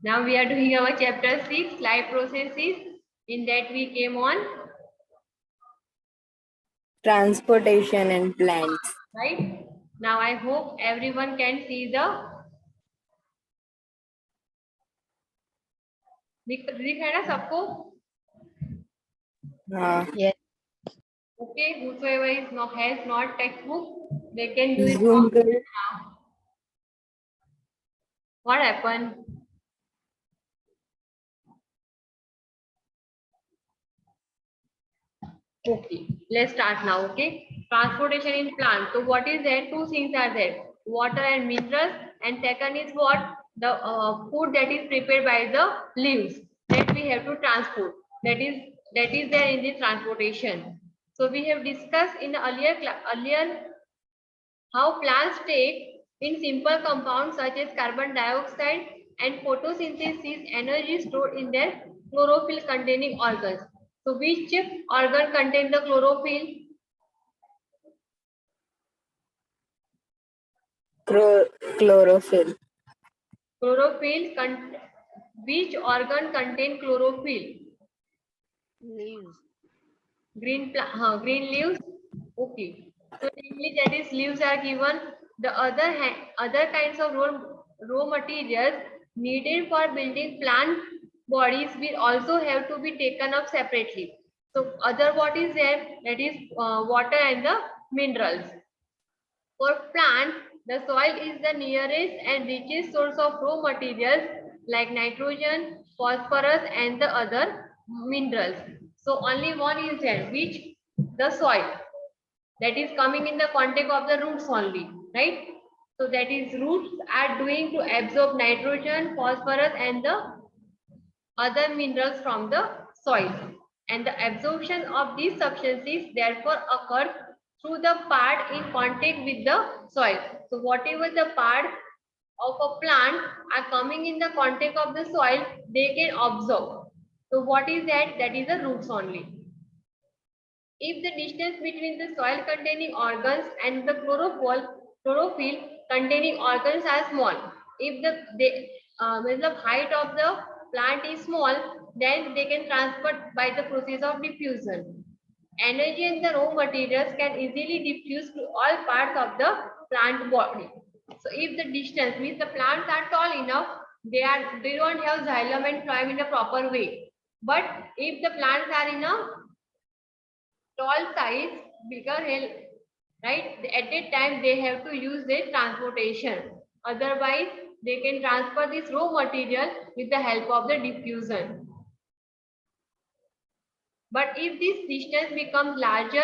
Now we are doing our chapter 6, life processes. In that we came on, transportation and plants. right? Now I hope everyone can see the दिख है ना सबको? Yes. Okay, whosoever is not has not textbook, they can do it Zoom from करो. here now. What happened? Okay, let's start now. Okay, transportation in plant. So what is there? Two things are there: water and minerals, and second is what? The food that is prepared by the leaves that we have to transport. That is there in the transportation. So we have discussed in the earlier how plants take in simple compounds such as carbon dioxide and photosynthesis energy stored in their chlorophyll containing organs. So which organ contain the chlorophyll? Chlorophyll. Which organ contain chlorophyll? Leaves. Green leaves. Okay. So namely that is leaves are given. The other kinds of raw materials needed for building plant bodies will also have to be taken up separately. So other what is there? That is water and the minerals. For plants, the soil is the nearest and richest source of raw materials like nitrogen, phosphorus and the other minerals. So only one is there, which the soil that is coming in the contact of the roots only, right? So that is roots are doing to absorb nitrogen, phosphorus and the other minerals from the soil, and the absorption of these substances therefore occurs through the part in contact with the soil. So whatever the part of a plant are coming in the contact of the soil, they can absorb. So what is that? That is the roots only. If the distance between the soil containing organs and the chlorophyll containing organs are small, if the height of the plant is small, then they can transfer by the process of diffusion. Energy and the raw materials can easily diffuse to all parts of the plant body. So if the distance means the plants are tall enough, they don't have xylem and phloem in a proper way. But if the plants are in a tall size, bigger hill, right? At that time, they have to use their transportation. Otherwise, they can transfer this raw material with the help of the diffusion. But if this distance becomes large,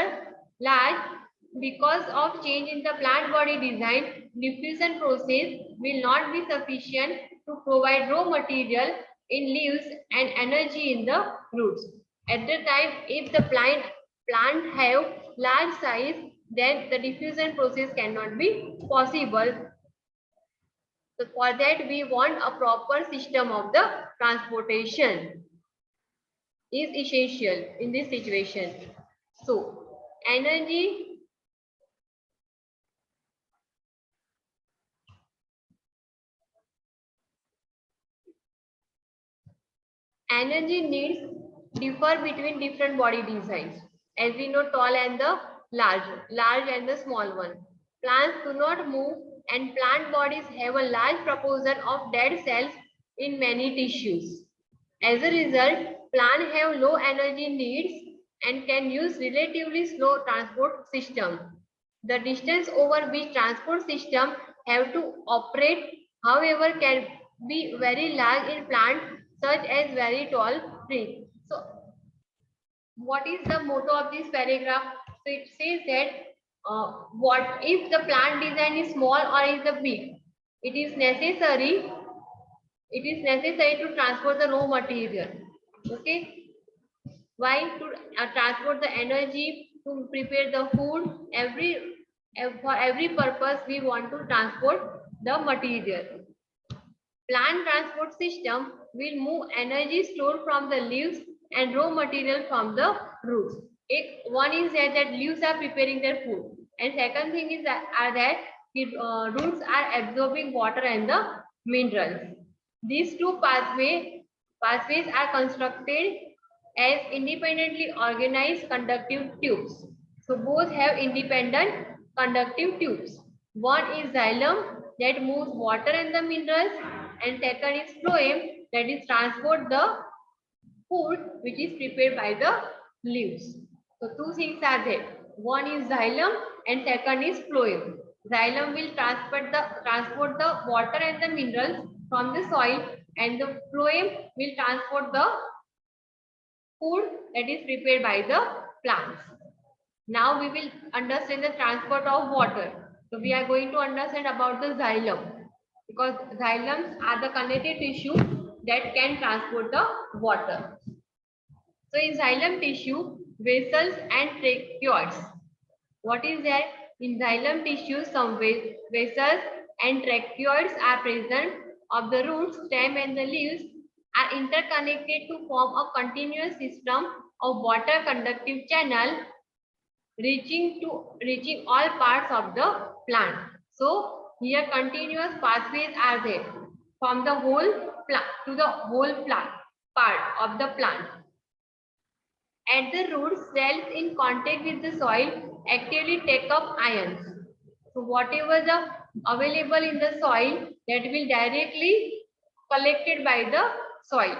because of change in the plant body design, diffusion process will not be sufficient to provide raw material in leaves and energy in the roots. At the time, if the plant have large size, then the diffusion process cannot be possible. So for that, we want a proper system of the transportation is essential in this situation. So energy needs differ between different body designs. As we know, tall and the large and the small one. Plants do not move and plant bodies have a large proportion of dead cells in many tissues. As a result, plants have low energy needs and can use relatively slow transport system. The distance over which transport system have to operate, however, can be very large in plants such as very tall trees. So, what is the motto of this paragraph? So, it says that what if the plant design is small or is the big? It is necessary. It is necessary to transport the raw material. Okay. Why? To transport the energy, to prepare the food. For every purpose we want to transport the material. Plant transport system will move energy stored from the leaves and raw material from the roots. One is that leaves are preparing their food, and second thing is that the roots are absorbing water and the minerals. These two pathways are constructed as independently organized conductive tubes. So both have independent conductive tubes. One is xylem that moves water and the minerals, and second is phloem that is transport the food which is prepared by the leaves. So two things are there. One is xylem and second is phloem. Xylem will transport the water and the minerals from the soil, and the phloem will transport the food that is prepared by the plants. Now we will understand the transport of water. So we are going to understand about the xylem, because xylems are the connective tissue that can transport the water. So in xylem tissue, vessels and tracheids. What is that? In xylem tissue, some vessels and tracheids are present of the roots, stem and the leaves are interconnected to form a continuous system of water conductive channel reaching all parts of the plant. So here continuous pathways are there from the whole plant to the whole plant part of the plant. At the roots, cells in contact with the soil actively take up ions. So whatever the available in the soil, that will directly collected by the soil.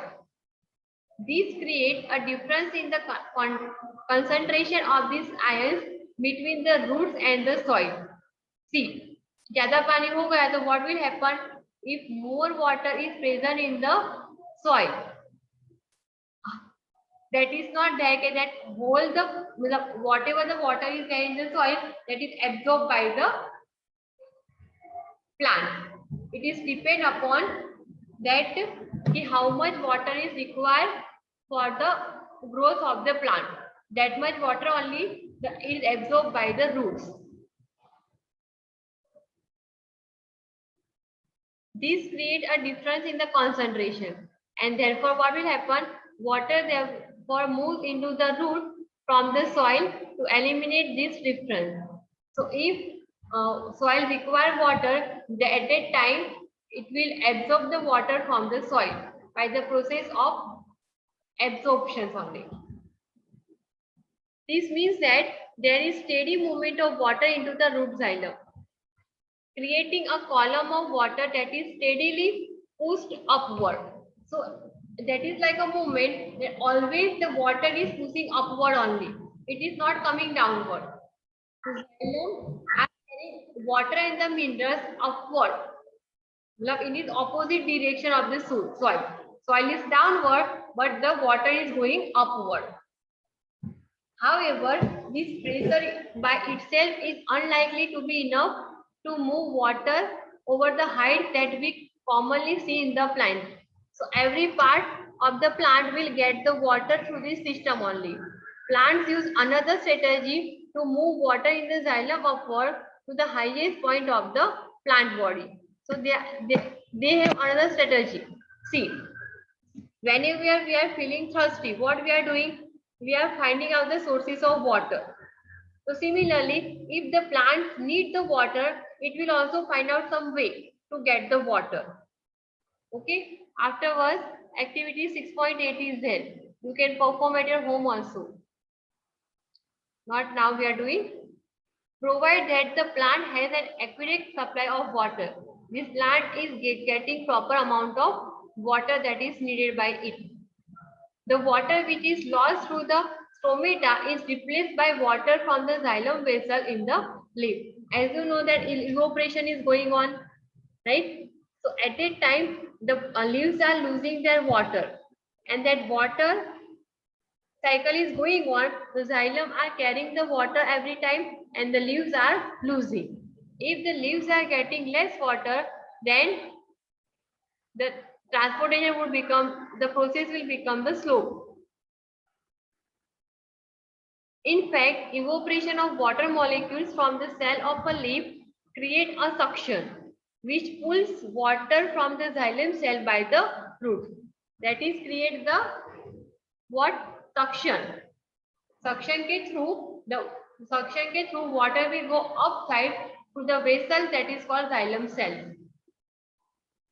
These create a difference in the concentration of these ions between the roots and the soil. See, ज़्यादा पानी हो गया तो what will happen if more water is present in the soil? That is not there that whole the whatever the water is there in the soil, that is absorbed by the plant. It is depend upon that how much water is required for the growth of the plant. That much water only is absorbed by the roots. These create a difference in the concentration, and therefore what will happen? Water therefore moves into the root from the soil to eliminate this difference. So if soil require water, at that time it will absorb the water from the soil by the process of absorption only. This means that there is steady movement of water into the root xylem, creating a column of water that is steadily pushed upward. So that is like a movement that always the water is pushing upward only. It is not coming downward. So xylem are carrying water and the minerals upward. In its opposite direction of the soil. Soil is downward, but the water is going upward. However, this pressure by itself is unlikely to be enough to move water over the height that we commonly see in the plant. So every part of the plant will get the water through this system only. Plants use another strategy to move water in the xylem upward to the highest point of the plant body. So they have another strategy. See, whenever we are feeling thirsty, what we are doing? We are finding out the sources of water. So similarly, if the plants need the water, it will also find out some way to get the water. Okay. Afterwards, activity 6.8 is there. You can perform at your home also. Not now we are doing. Provide that the plant has an adequate supply of water. This plant is getting proper amount of water that is needed by it. The water which is lost through the stomata is replaced by water from the xylem vessel in the leaf. As you know that evaporation is going on, right? So at that time, the leaves are losing their water, and that water cycle is going on. The xylem are carrying the water every time, and the leaves are losing. If the leaves are getting less water, then the transportation would become, the process will become the slow. In fact, evaporation of water molecules from the cell of a leaf create a suction, which pulls water from the xylem cell by the root. That is create the what? Suction. Suction ke through water will go upside to the vessel that is called xylem cell.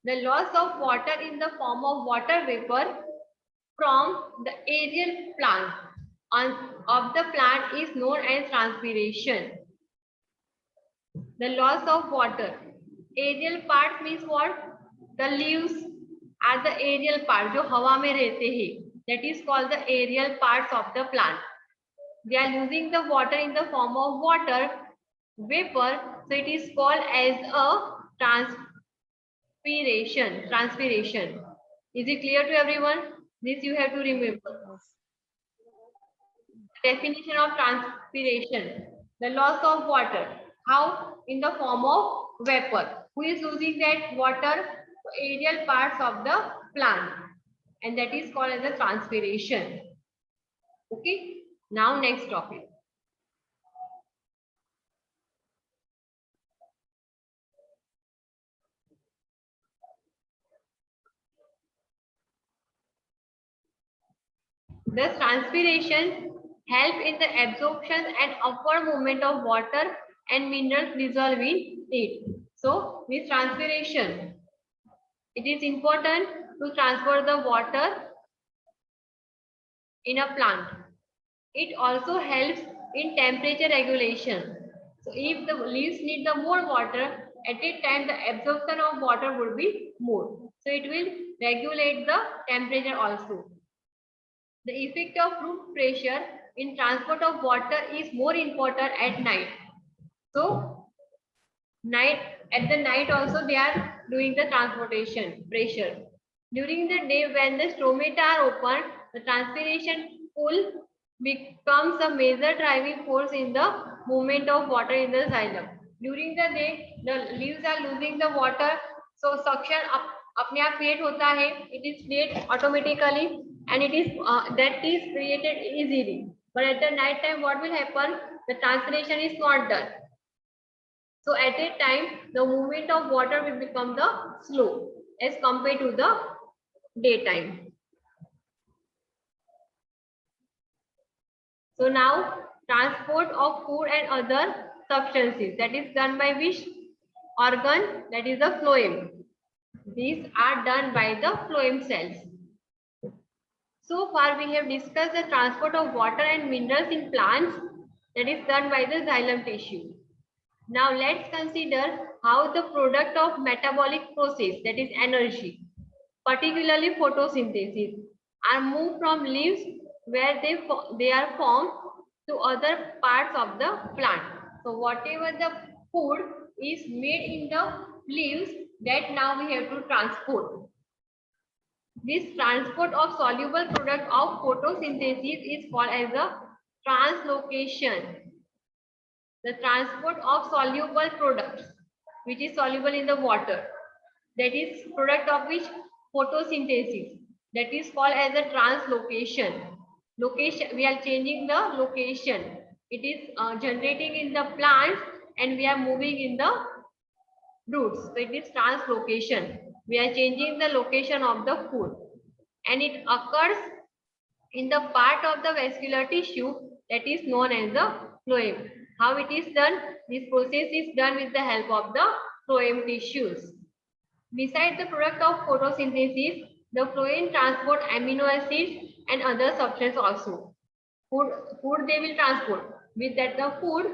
The loss of water in the form of water vapor from the aerial plant of the plant is known as transpiration. The loss of water. Aerial part means what? The leaves are the aerial part जो हवा में रहते हैं. That is called the aerial parts of the plant. They are losing the water in the form of water vapor, so it is called as a transpiration. Transpiration. Is it clear to everyone? This you have to remember. Definition of transpiration. The loss of water. How? In the form of vapor. Who is losing that water? Aerial parts of the plant. And that is called as a transpiration. Okay. Now next topic. Thus, transpiration help in the absorption and upward movement of water and minerals dissolved in it. So, with transpiration, it is important to transfer the water in a plant. It also helps in temperature regulation. So, if the leaves need the more water, at that time the absorption of water would be more. So, it will regulate the temperature also. The effect of root pressure in transport of water is more important at night. So, at the night also they are doing the transportation pressure. During the day when the stomata are open, the transpiration pull becomes a major driving force in the movement of water in the xylem. During the day, the leaves are losing the water, so suction अपने आप create होता है. It is created automatically. And it is that is created easily, but at the night time what will happen? The transpiration is not done, so at that time the movement of water will become the slow as compared to the daytime. So now transport of food and other substances, that is done by which organ? That is the phloem. These are done by the phloem cells. So far we have discussed the transport of water and minerals in plants, that is done by the xylem tissue. Now let's consider how the product of metabolic process, that is energy, particularly photosynthesis, are moved from leaves where they are formed to other parts of the plant. So whatever the food is made in the leaves, that now we have to transport. This transport of soluble product of photosynthesis is called as a translocation. The transport of soluble products, which is soluble in the water, that is product of which photosynthesis, that is called as a translocation. Location, we are changing the location. It is generating in the plants and we are moving in the roots. So it is translocation. We are changing the location of the food, and it occurs in the part of the vascular tissue that is known as the phloem. How it is done? This process is done with the help of the phloem tissues. Besides the product of photosynthesis, the phloem transport amino acids and other substances also. Food they will transport. With that the food,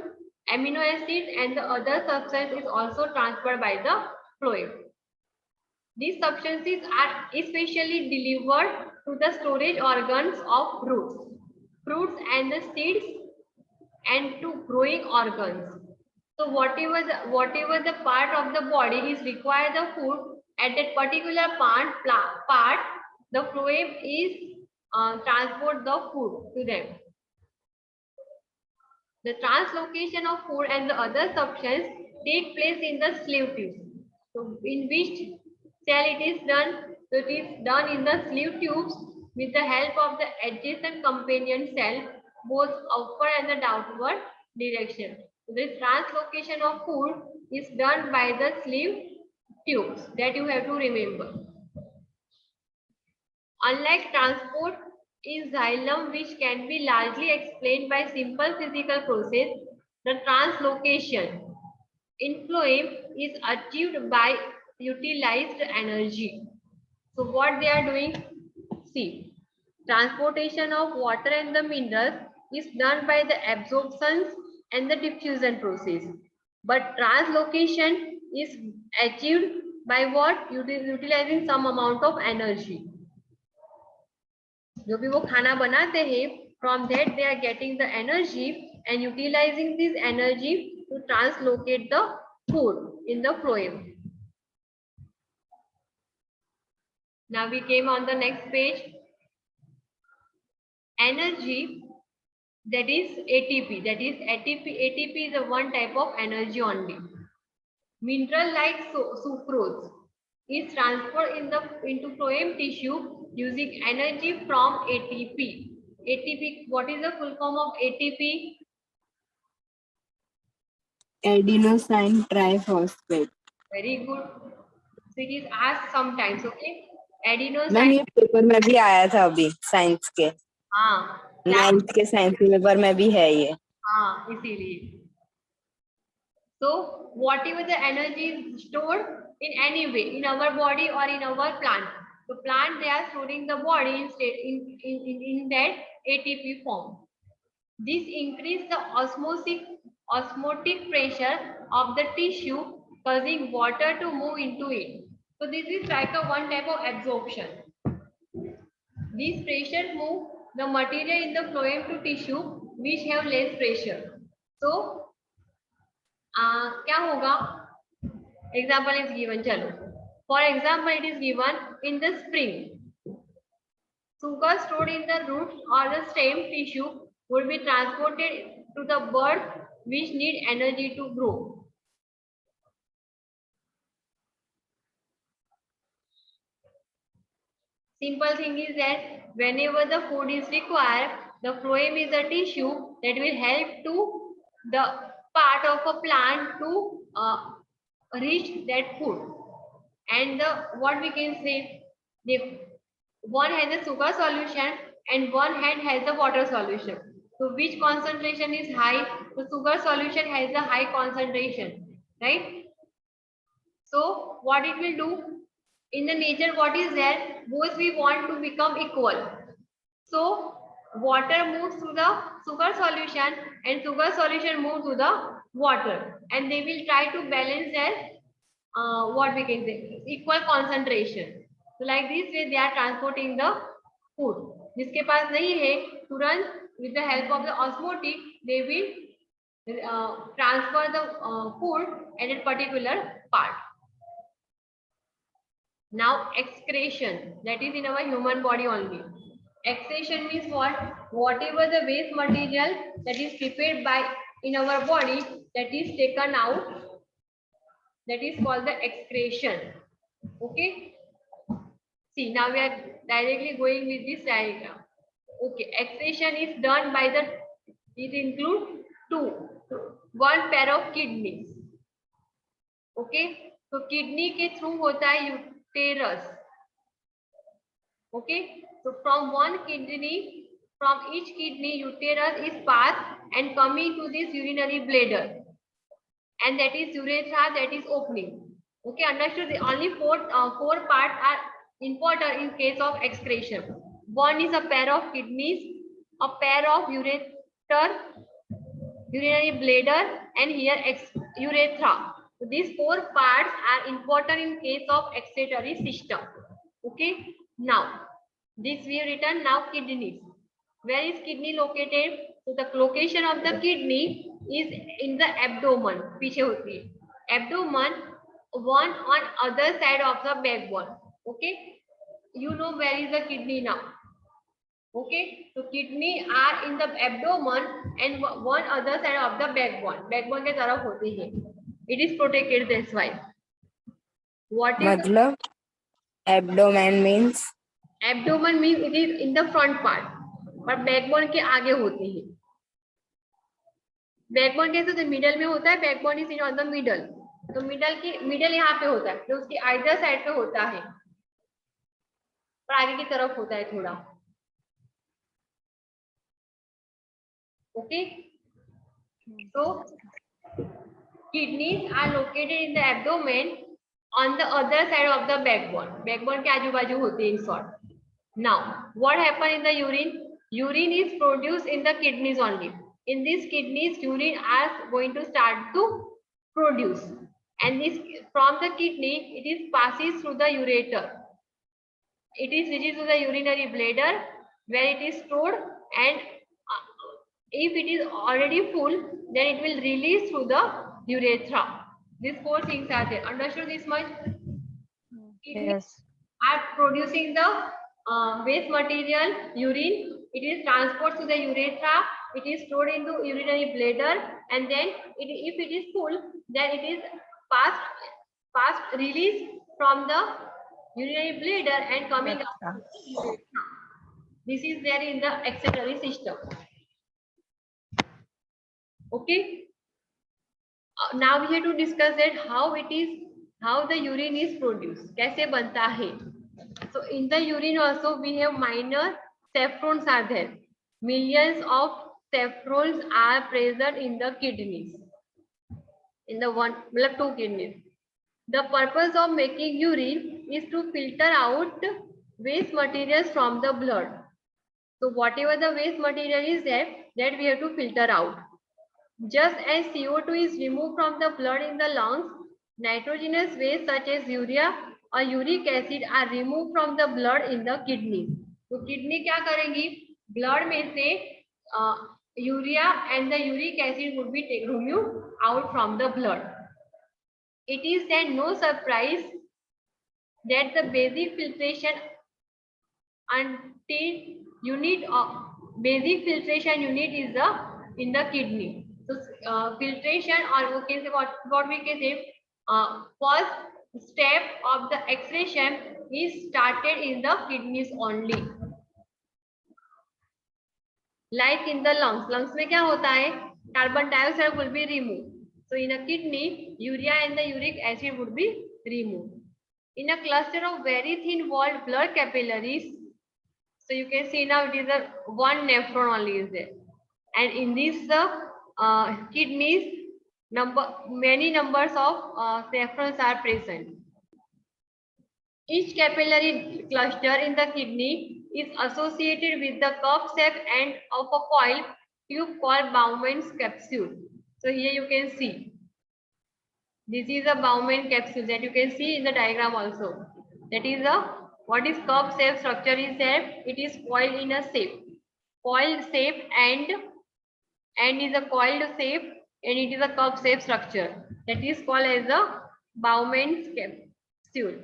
amino acids and the other substance is also transferred by the phloem. These substances are especially delivered to the storage organs of roots, fruits and the seeds, and to growing organs. So whatever the part of the body is require the food, at that particular part the phloem is transport the food to them. The translocation of food and the other substance take place in the sleeve tubes. So in which cell it is done? So it is done in the sleeve tubes with the help of the adjacent companion cell, both upward and the downward direction. So this translocation of food is done by the sleeve tubes, that you have to remember. Unlike transport in xylem, which can be largely explained by simple physical process, the translocation in phloem is achieved by utilized energy. So what they are doing? See, transportation of water and the minerals is done by the absorption and the diffusion process. But translocation is achieved by what? Utilizing some amount of energy. जो भी वो खाना बनाते हैं, from that they are getting the energy and utilizing this energy to translocate the food in the phloem. Now we came on the next page. Energy, that is ATP. That is ATP is a one type of energy only. Mineral like sucrose is transferred into phloem tissue using energy from ATP. ATP, what is the full form of ATP? Adenosine triphosphate. Very good. So it is asked sometimes, okay? Ma'am Adenosine. ये paper में भी आया था अभी science के, हाँ, 9th के science paper में भी है ये. हाँ, इसीलिए. So whatever the energy is stored in any way in our body or in our plant. So plant, they are storing the body in that ATP form. This increase the osmotic pressure of the tissue, causing water to move into it. So this is like a one type of absorption. These pressure move the material in the phloem to tissue which have less pressure. So क्या होगा? Example is given. चलो, for example it is given in the spring. Sugar stored in the roots or the stem tissue would be transported to the birds which need energy to grow. Simple thing is that whenever the food is required, the phloem is a tissue that will help to the part of a plant to reach that food. And what we can say, the one has a sugar solution and one hand has the water solution. So which concentration is high? The sugar solution has the high concentration, right? So what it will do in the nature, what is there? Both we want to become equal. So water moves to the sugar solution and sugar solution moves to the water, and they will try to balance their what we can say, equal concentration. So like this way they are transporting the food. जिसके पास नहीं है, तुरंत with the help of the osmotic they will transfer the food at a particular part. Now excretion, that is in our human body only. Excretion means what? Whatever the waste material that is prepared by in our body that is taken out, that is called the excretion. Okay. See, now we are directly going with this diagram. Okay, excretion is done by the, it includes one pair of kidneys. Okay, so kidney के through होता है uterus. Okay, so from one kidney, from each kidney uterus is passed and coming to this urinary bladder, and that is urethra, that is opening. Okay, understood? The only four parts are important in case of excretion. One is a pair of kidneys, a pair of ureter, urinary bladder, and here urethra. So these four parts are important in case of excretory system. Okay, now this we have written. Now kidneys. Where is kidney located? So the location of the kidney is in the abdomen. पीछे होती है. Abdomen, one on other side of the backbone. Okay, you know where is the kidney now. Okay, so kidney are in the abdomen and one other side of the backbone. Backbone के तरफ होती है. It is protected, that's why. What is मतलब abdomen means? Abdomen means it is in the front part, but backbone के आगे होती है. Backbone कैसे? तो मिडल में होता है. Backbone is in the middle. तो मिडल यहाँ पे होता है, तो उसकी आइदर साइड पे होता है, पर आगे की तरफ होता है थोड़ा. Okay, so kidneys are located in the abdomen on the other side of the backbone. Backbone के आजू बाजू होते हैं in short. Now, what happen in the urine? Urine is produced in the kidneys only. In these kidneys, urine are going to start to produce, and this from the kidney it is passes through the ureter. It is reached to the urinary bladder where it is stored, and if it is already full, then it will release through the urethra. These four things are there. Understood this much? Yes. Are producing the waste material, urine. It is transported to the urethra. It is stored into urinary bladder, and then if it is full, then it is passed released from the urinary bladder and coming out. This is there in the excretory system. Okay. Now we have to discuss that how the urine is produced. कैसे बनता है? So in the urine also we have minor saphrons are there. Millions of saphrons are present in the kidneys. In the two kidneys. The purpose of making urine is to filter out waste materials from the blood. So whatever the waste material is there, that we have to filter out. Just as CO2 is removed from the blood in the lungs, nitrogenous waste such as urea or uric acid are removed from the blood in the kidney. तो kidney क्या करेंगी? Blood में से urea and the uric acid would be removed out from the blood. It is then no surprise that the basic filtration unit is in the kidney. So filtration, or we can say what we can say, first step of the excretion is started in the kidneys only. Like in the lungs में क्या होता है? Carbon dioxide will be removed. So in a kidney, urea and the uric acid would be removed. In a cluster of very thin walled blood capillaries, so you can see now it is a one nephron only is there, and in these kidneys, many numbers of nephrons are present. Each capillary cluster in the kidney is associated with the cup-shaped end of a coiled tube called Bowman's capsule. So here you can see. This is a Bowman capsule that you can see in the diagram also. That is what is cup-shaped structure is there. It is coiled in a shape. Coiled shape and is a coiled shape, and it is a cup-shaped structure. That is called as a Bowman's capsule.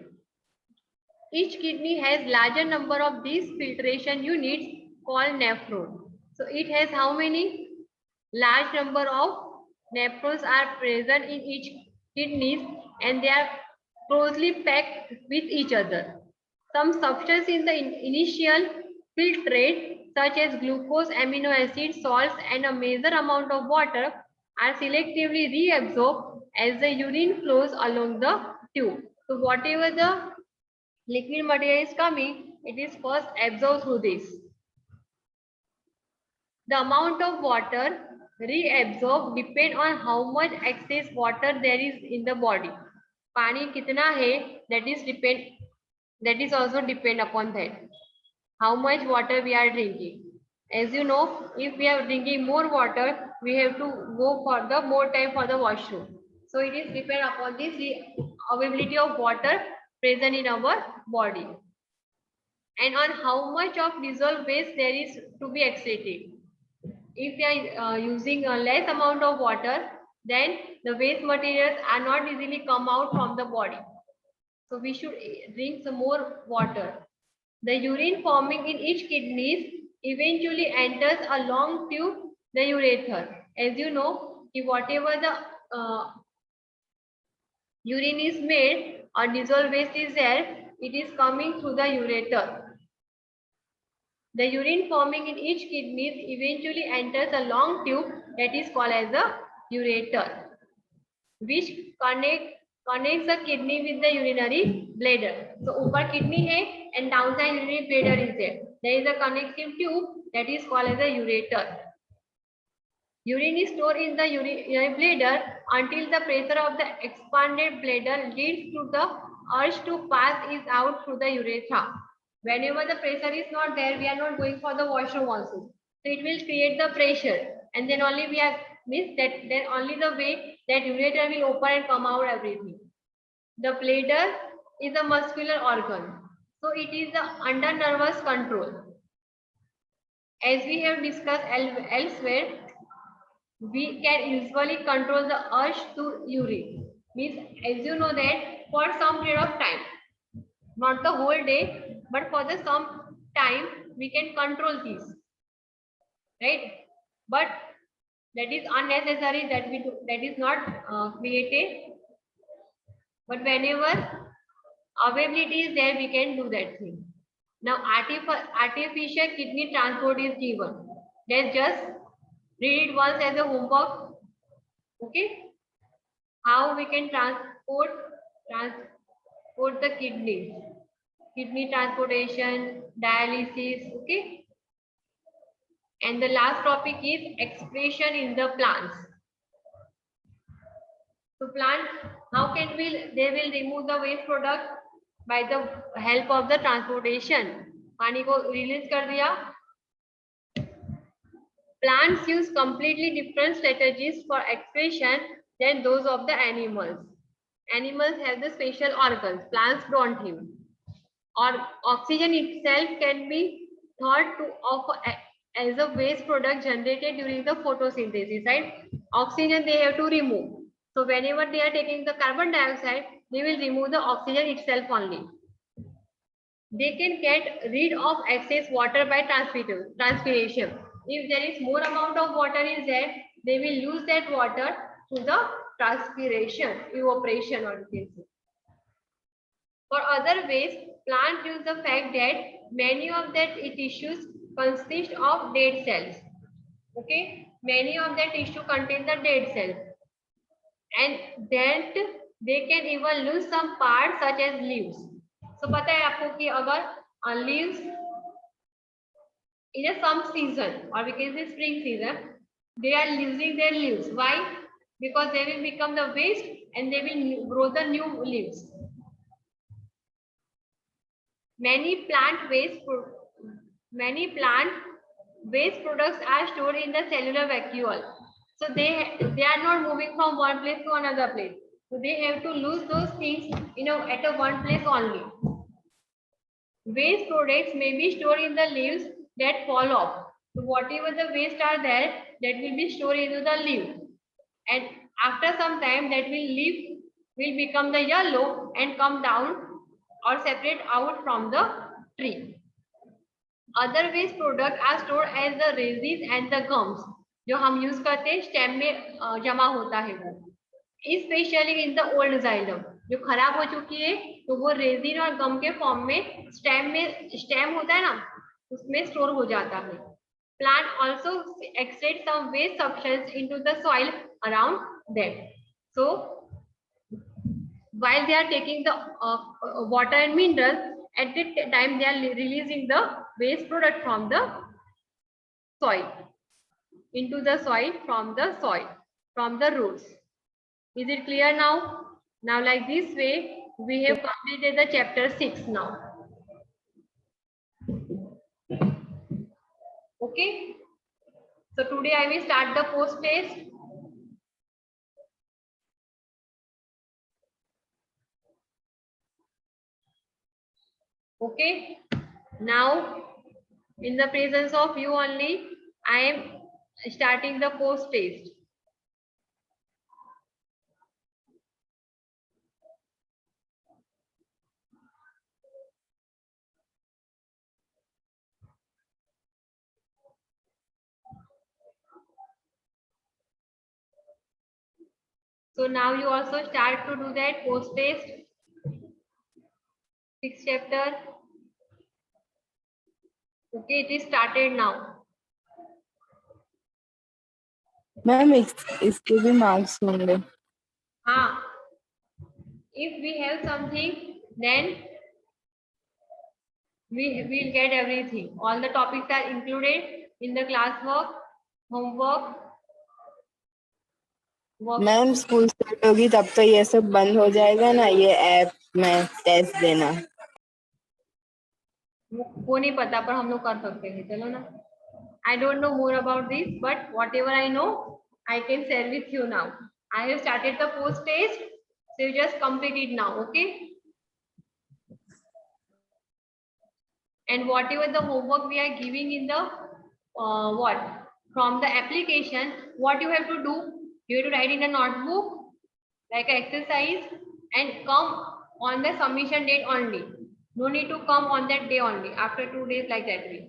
Each kidney has larger number of these filtration units called nephron. So it has how many? Large number of nephrons are present in each kidneys, and they are closely packed with each other. Some substance in the initial filtrate, such as glucose, amino acids, salts, and a major amount of water are selectively reabsorbed as the urine flows along the tube. So whatever the liquid material is coming, it is first absorbed through this. The amount of water reabsorbed depend on how much excess water there is in the body. पानी कितना है, that is also depend upon that. How much water we are drinking. As you know, if we are drinking more water, we have to go for the more time for the washroom. So it is depend upon this availability of water present in our body, and on how much of dissolved waste there is to be excreted. If we are using a less amount of water, then the waste materials are not easily come out from the body. So we should drink some more water. The urine forming in each kidneys eventually enters a long tube, the ureter. As you know, whatever the urine is made or dissolved waste is there, it is coming through the ureter. The urine forming in each kidney eventually enters a long tube that is called as a ureter, which connects the kidney with the urinary bladder. So upper kidney hai and downside urinary bladder is there. There is a connective tube that is called as a ureter. Urine is stored in the urinary bladder until the pressure of the expanded bladder leads to the urge to pass is out through the urethra. Whenever the pressure is not there, we are not going for the washroom also. So it will create the pressure, and then only we are means that then only the way that urethra will open and come out everything. The bladder is a muscular organ, so it is the under nervous control. As we have discussed elsewhere, we can usually control the urge to urine. Means, as you know that for some period of time, not the whole day, but for the some time, we can control these, right? But that is unnecessary. That we do, that is not created. But whenever availability is there, we can do that thing. Now, artificial kidney transport is given. Let's just read it once as a homework. Okay, how we can transport the kidney transportation, dialysis. Okay, and the last topic is expression in the plants. So plant, how can they will remove the waste product by the help of the transportation. पानी को release कर दिया. Plants use completely different strategies for expression than those of the animals. Animals have the special organs. Plants don't have. Or oxygen itself can be thought of as a waste product generated during the photosynthesis, right? Oxygen they have to remove. So whenever they are taking the carbon dioxide, they will remove the oxygen itself only. They can get rid of excess water by transpiration. If there is more amount of water is there, they will lose that water to the transpiration, evaporation, or you can say. For other ways, plants use the fact that many of their tissues consist of dead cells. Okay, many of their tissue contain the dead cells, and that they can even lose some parts such as leaves. So पता है आपको कि अगर leaves in a some season, or we can say spring season, they are losing their leaves. Why? Because they will become the waste and they will grow the new leaves. Many plant waste products are stored in the cellular vacuole. So they are not moving from one place to another place. So they have to lose those things, at a one place only. Waste products may be stored in the leaves that fall off. So whatever the waste are there, that will be stored into the leaf. And after some time, that leaf will become the yellow and come down or separate out from the tree. Other waste products are stored as the resins and the gums, जो हम use करते हैं stem में जमा होता है वो, specially in the old xylem जो खराब हो चुकी है, तो वो रेजिन और गम के फॉर्म में स्टेम होता है ना, उसमें स्टोर हो जाता है. Plant also extract some waste substance into the soil around them. So while they are taking the water and minerals, at that time they are releasing the waste product from the soil into the soil from the roots. Is it clear now? Now, like this way, we have completed the chapter 6 now. Okay. So today I will start the post test. Okay. Now, in the presence of you only, I am starting the post test. So now you also start to do that post test. 6th chapter. Okay, it is started now. Ma'am इसके भी marks होंगे. हाँ. If we have something, then we will get everything. All the topics are included in the classwork, homework. Work ma'am school start होगी तब तो ये सब बंद हो जाएगा ना, ये ऐप में टेस्ट देना। वो नहीं पता, पर हम लोग कर सकते हैं, चलो ना। I don't know more about this, but whatever I know, I can share with you now. I have started the post test, so you just complete it now, okay? And whatever the homework we are giving in the what from the application, what you have to do, you have to write in a notebook like an exercise and come on the submission date only. No need to come on that day only. After 2 days, like that way.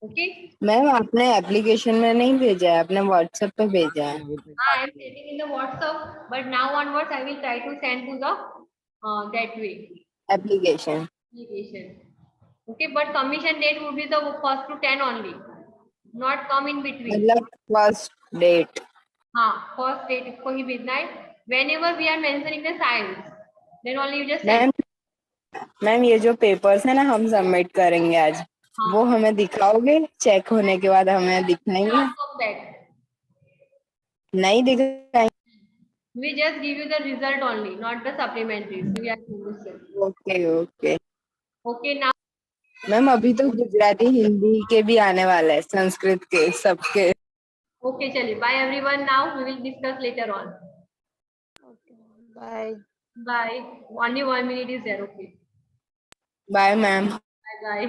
Okay? Ma'am आपने application में नहीं भेजा है, आपने WhatsApp पे भेजा है। I am sending in the WhatsApp, but now onwards I will try to send to the that way application application. Okay, but submission date would be the first to 10 only, not come in between. मतलब first date. हाँ, first date इसको ही भेजना है. Whenever we are mentioning the science, then only you just send. Ma'am ये जो papers है ना हम सबमिट करेंगे आज, हाँ. वो हमें दिखाओगे? चेक होने के बाद हमें दिखाएंगे? Not come back. नहीं दिखाएंगे? We just give you the result only, not the supplementaries. We are going to say. Okay okay. Okay, now. Ma'am अभी तो गुजराती हिंदी के भी आने वाला है, संस्कृत के सबके। Okay, चलिए. Bye everyone. Now we will discuss later on. Okay. Bye. Bye. Only 1 minute is there. Okay. Bye ma'am. Bye bye.